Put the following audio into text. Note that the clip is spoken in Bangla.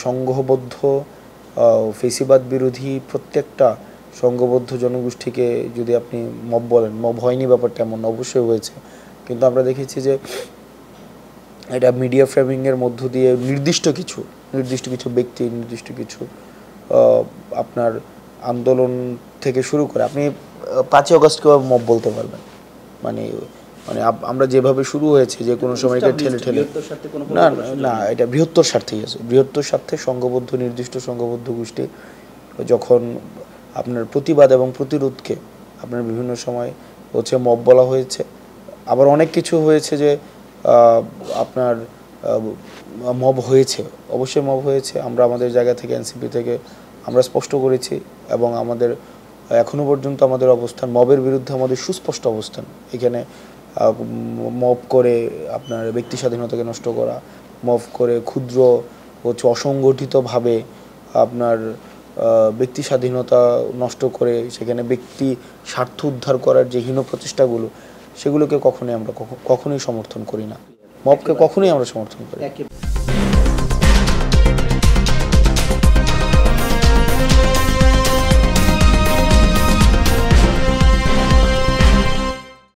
সংঘবদ্ধ ফেসিবাদ বিরোধী প্রত্যেকটা সংঘবদ্ধ জনগোষ্ঠীকে যদি আপনি মব বলেন, মব হয়নি ব্যাপারটা এমন, অবশ্যই হয়েছে। কিন্তু আমরা দেখেছি যে এটা মিডিয়া ফ্রেমিংয়ের মধ্য দিয়ে নির্দিষ্ট কিছু ব্যক্তি, নির্দিষ্ট কিছু আপনার আন্দোলন থেকে শুরু করে আপনি 5ই অগস্টকেও মব বলতে পারবেন। মানে মানে আমরা যেভাবে শুরু হয়েছে যে কোনো সময়কে ঠেলে না না, এটা বৃহত্তর স্বার্থেই আছে। বৃহত্তর স্বার্থে সংঘবদ্ধ, নির্দিষ্ট সংঘবদ্ধ গোষ্ঠী যখন আপনার প্রতিবাদ এবং প্রতিরোধকে আপনার বিভিন্ন সময় হচ্ছে মব বলা হয়েছে। আবার অনেক কিছু হয়েছে যে আপনার মব হয়েছে, অবশ্যই মব হয়েছে। আমরা আমাদের জায়গা থেকে এনসিপি থেকে আমরা স্পষ্ট করেছি এবং আমাদের এখনও পর্যন্ত আমাদের অবস্থান, মবের বিরুদ্ধে আমাদের সুস্পষ্ট অবস্থান। এখানে মব করে আপনার ব্যক্তি স্বাধীনতাকে নষ্ট করা, মব করে ক্ষুদ্র হচ্ছে অসংগঠিতভাবে আপনার ব্যক্তি স্বাধীনতা নষ্ট করে সেখানে ব্যক্তি স্বার্থ উদ্ধার করার যে হীন প্রচেষ্টাগুলো, সেগুলোকে কখনোই আমরা কখনোই সমর্থন করি না। মবকে কখনোই আমরা সমর্থন করি না।